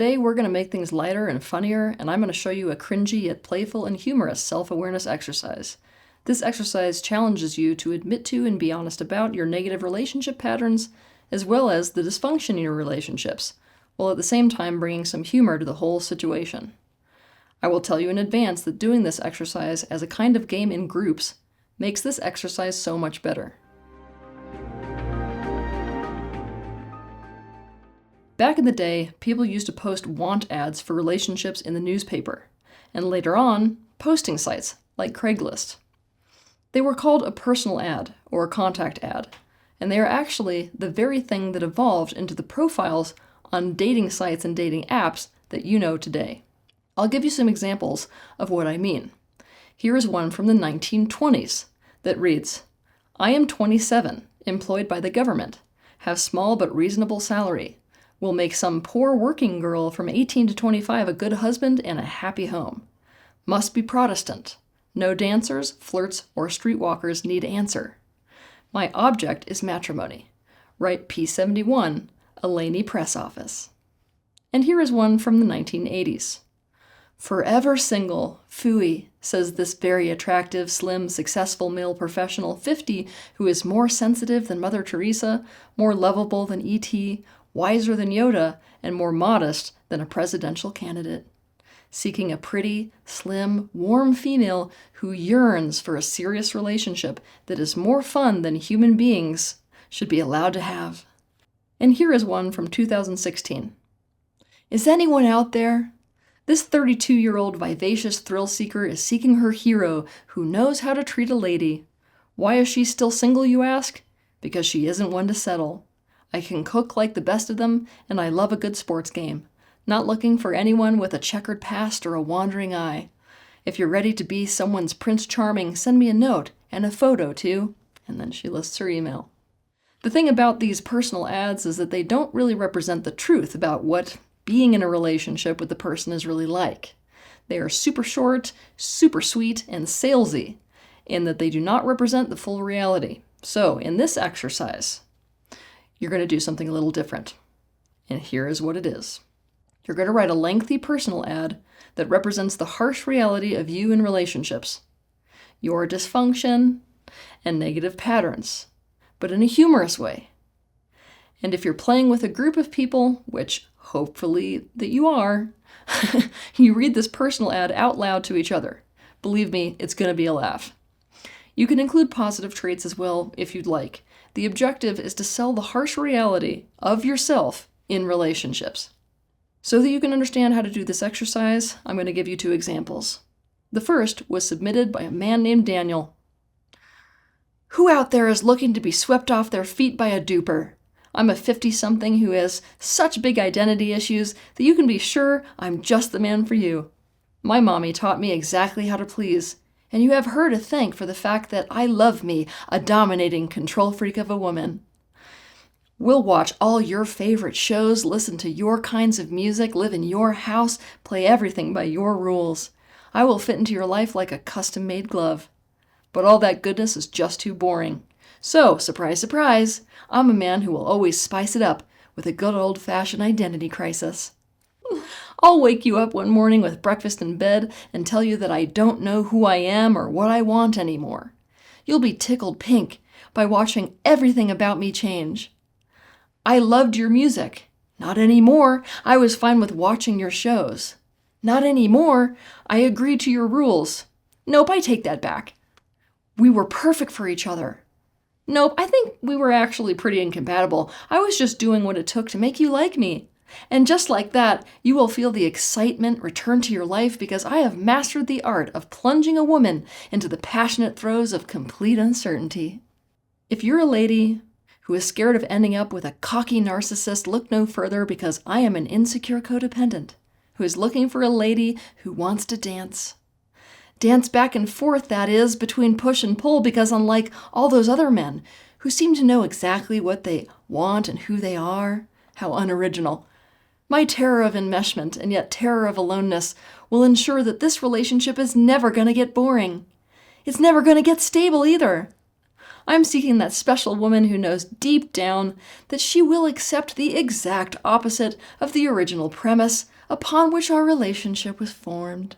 Today we're going to make things lighter and funnier, and I'm going to show you a cringy yet playful and humorous self-awareness exercise. This exercise challenges you to admit to and be honest about your negative relationship patterns, as well as the dysfunction in your relationships, while at the same time bringing some humor to the whole situation. I will tell you in advance that doing this exercise as a kind of game in groups makes this exercise so much better. Back in the day, people used to post want ads for relationships in the newspaper, and later on, posting sites like Craigslist. They were called a personal ad or a contact ad, and they are actually the very thing that evolved into the profiles on dating sites and dating apps that you know today. I'll give you some examples of what I mean. Here is one from the 1920s that reads, "I am 27, employed by the government, have small but reasonable salary, will make some poor working girl from 18 to 25 a good husband and a happy home. Must be Protestant. No dancers, flirts, or streetwalkers need answer. My object is matrimony. Write P71, Elaney Press Office." And here is one from the 1980s. "Forever single, phooey, says this very attractive, slim, successful male professional, 50, who is more sensitive than Mother Teresa, more lovable than E.T., wiser than Yoda, and more modest than a presidential candidate. Seeking a pretty, slim, warm female who yearns for a serious relationship that is more fun than human beings should be allowed to have." And here is one from 2016. "Is anyone out there? This 32-year-old vivacious thrill seeker is seeking her hero who knows how to treat a lady. Why is she still single, you ask? Because she isn't one to settle. I can cook like the best of them, and I love a good sports game. Not looking for anyone with a checkered past or a wandering eye. If you're ready to be someone's Prince Charming, send me a note and a photo too." And then she lists her email. The thing about these personal ads is that they don't really represent the truth about what being in a relationship with the person is really like. They are super short, super sweet, and salesy, in that they do not represent the full reality. So, in this exercise, you're going to do something a little different. And here is what it is. You're going to write a lengthy personal ad that represents the harsh reality of you in relationships, your dysfunction, and negative patterns, but in a humorous way. And if you're playing with a group of people, which hopefully that you are, you read this personal ad out loud to each other. Believe me, it's going to be a laugh. You can include positive traits as well if you'd like. The objective is to sell the harsh reality of yourself in relationships. So that you can understand how to do this exercise, I'm going to give you two examples. The first was submitted by a man named Daniel. "Who out there is looking to be swept off their feet by a duper? I'm a 50-something who has such big identity issues that you can be sure I'm just the man for you. My mommy taught me exactly how to please, and you have her to thank for the fact that I love me, a dominating control freak of a woman. We'll watch all your favorite shows, listen to your kinds of music, live in your house, play everything by your rules. I will fit into your life like a custom-made glove. But all that goodness is just too boring. So, surprise, surprise, I'm a man who will always spice it up with a good old-fashioned identity crisis. I'll wake you up one morning with breakfast in bed and tell you that I don't know who I am or what I want anymore. You'll be tickled pink by watching everything about me change. I loved your music. Not anymore. I was fine with watching your shows. Not anymore. I agreed to your rules. Nope, I take that back. We were perfect for each other. Nope, I think we were actually pretty incompatible. I was just doing what it took to make you like me. And just like that, you will feel the excitement return to your life because I have mastered the art of plunging a woman into the passionate throes of complete uncertainty. If you're a lady who is scared of ending up with a cocky narcissist, look no further because I am an insecure codependent who is looking for a lady who wants to dance. Dance back and forth, that is, between push and pull, because unlike all those other men who seem to know exactly what they want and who they are, how unoriginal, my terror of enmeshment and yet terror of aloneness will ensure that this relationship is never going to get boring. It's never going to get stable either. I'm seeking that special woman who knows deep down that she will accept the exact opposite of the original premise upon which our relationship was formed.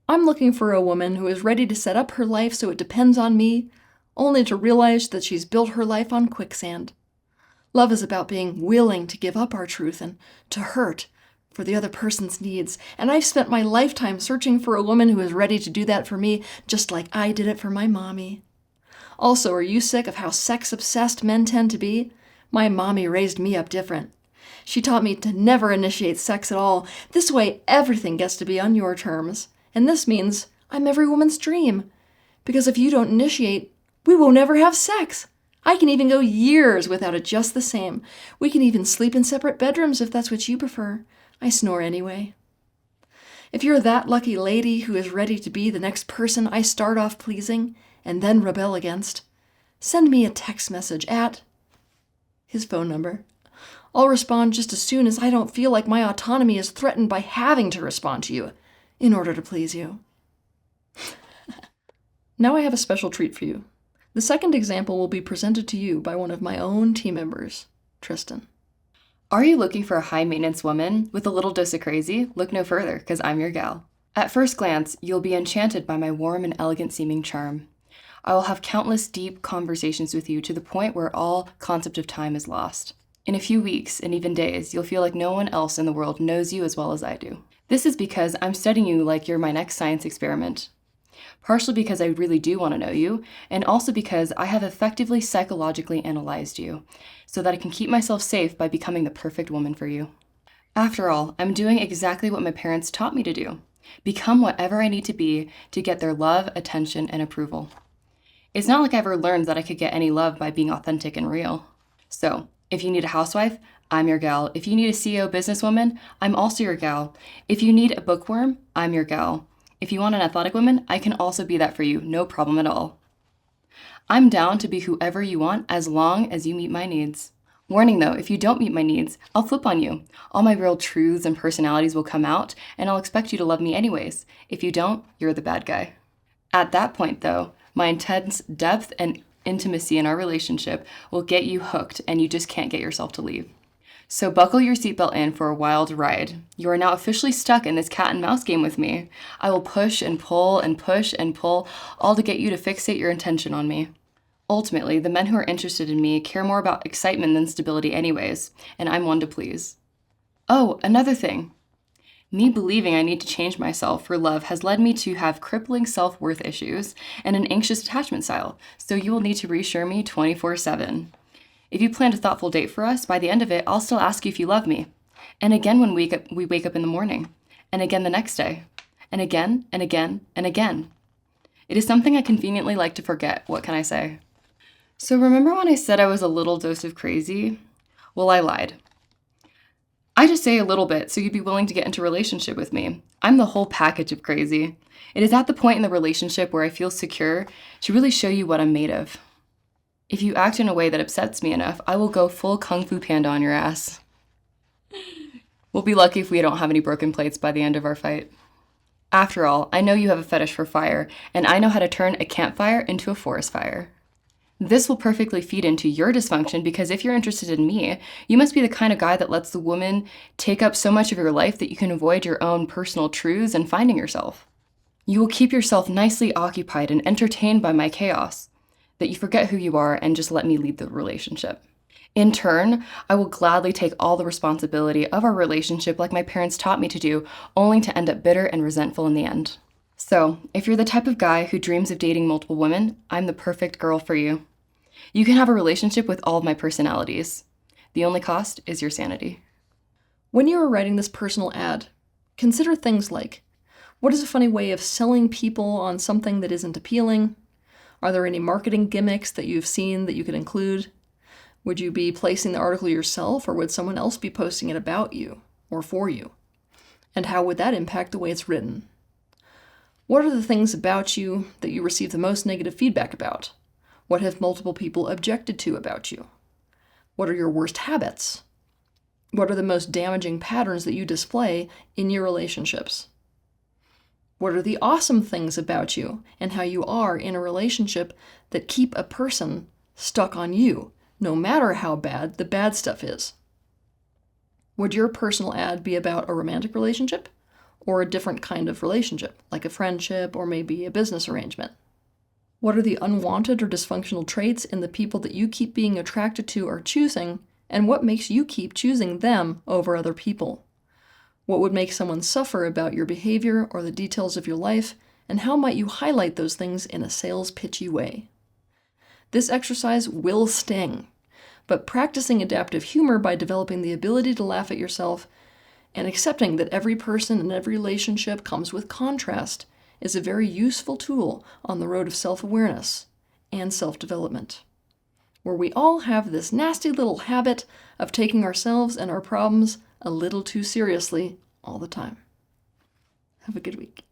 I'm looking for a woman who is ready to set up her life so it depends on me, only to realize that she's built her life on quicksand. Love is about being willing to give up our truth and to hurt for the other person's needs, and I've spent my lifetime searching for a woman who is ready to do that for me, just like I did it for my mommy. Also, are you sick of how sex-obsessed men tend to be? My mommy raised me up different. She taught me to never initiate sex at all. This way, everything gets to be on your terms. And this means I'm every woman's dream. Because if you don't initiate, we won't ever have sex. I can even go years without it just the same. We can even sleep in separate bedrooms if that's what you prefer. I snore anyway. If you're that lucky lady who is ready to be the next person I start off pleasing and then rebel against, send me a text message at his phone number. I'll respond just as soon as I don't feel like my autonomy is threatened by having to respond to you in order to please you. Now I have a special treat for you. The second example will be presented to you by one of my own team members, Tristan. Are you looking for a high-maintenance woman with a little dose of crazy? Look no further, because I'm your gal. At first glance, you'll be enchanted by my warm and elegant-seeming charm. I will have countless deep conversations with you to the point where all concept of time is lost. In a few weeks, and even days, you'll feel like no one else in the world knows you as well as I do. This is because I'm studying you like you're my next science experiment. Partially because I really do want to know you, and also because I have effectively psychologically analyzed you, so that I can keep myself safe by becoming the perfect woman for you. After all, I'm doing exactly what my parents taught me to do. Become whatever I need to be to get their love, attention, and approval. It's not like I ever learned that I could get any love by being authentic and real. So, if you need a housewife, I'm your gal. If you need a CEO businesswoman, I'm also your gal. If you need a bookworm, I'm your gal. If you want an athletic woman, I can also be that for you, no problem at all. I'm down to be whoever you want as long as you meet my needs. Warning though, if you don't meet my needs, I'll flip on you. All my real truths and personalities will come out, and I'll expect you to love me anyways. If you don't, you're the bad guy. At that point though, my intense depth and intimacy in our relationship will get you hooked, and you just can't get yourself to leave. So buckle your seatbelt in for a wild ride. You are now officially stuck in this cat and mouse game with me. I will push and pull and push and pull, all to get you to fixate your attention on me. Ultimately, the men who are interested in me care more about excitement than stability anyways, and I'm one to please. Oh, another thing. Me believing I need to change myself for love has led me to have crippling self-worth issues and an anxious attachment style, so you will need to reassure me 24/7. If you planned a thoughtful date for us, by the end of it, I'll still ask you if you love me. And again when we wake up in the morning. And again the next day. And again, and again, and again. It is something I conveniently like to forget, what can I say? So remember when I said I was a little dose of crazy? Well, I lied. I just say a little bit so you'd be willing to get into a relationship with me. I'm the whole package of crazy. It is at the point in the relationship where I feel secure to really show you what I'm made of. If you act in a way that upsets me enough, I will go full Kung Fu Panda on your ass. We'll be lucky if we don't have any broken plates by the end of our fight. After all, I know you have a fetish for fire, and I know how to turn a campfire into a forest fire. This will perfectly feed into your dysfunction because if you're interested in me, you must be the kind of guy that lets the woman take up so much of your life that you can avoid your own personal truths and finding yourself. You will keep yourself nicely occupied and entertained by my chaos, that you forget who you are and just let me lead the relationship. In turn, I will gladly take all the responsibility of our relationship like my parents taught me to do, only to end up bitter and resentful in the end. So, if you're the type of guy who dreams of dating multiple women, I'm the perfect girl for you. You can have a relationship with all of my personalities. The only cost is your sanity. When you are writing this personal ad, consider things like, what is a funny way of selling people on something that isn't appealing? Are there any marketing gimmicks that you've seen that you could include? Would you be placing the article yourself, or would someone else be posting it about you or for you? And how would that impact the way it's written? What are the things about you that you receive the most negative feedback about? What have multiple people objected to about you? What are your worst habits? What are the most damaging patterns that you display in your relationships? What are the awesome things about you and how you are in a relationship that keep a person stuck on you, no matter how bad the bad stuff is. Would your personal ad be about a romantic relationship or a different kind of relationship, like a friendship or maybe a business arrangement? What are the unwanted or dysfunctional traits in the people that you keep being attracted to or choosing, and what makes you keep choosing them over other people? What would make someone suffer about your behavior or the details of your life, and how might you highlight those things in a sales pitchy way? This exercise will sting, but practicing adaptive humor by developing the ability to laugh at yourself and accepting that every person and every relationship comes with contrast is a very useful tool on the road of self-awareness and self-development, where we all have this nasty little habit of taking ourselves and our problems a little too seriously all the time. Have a good week.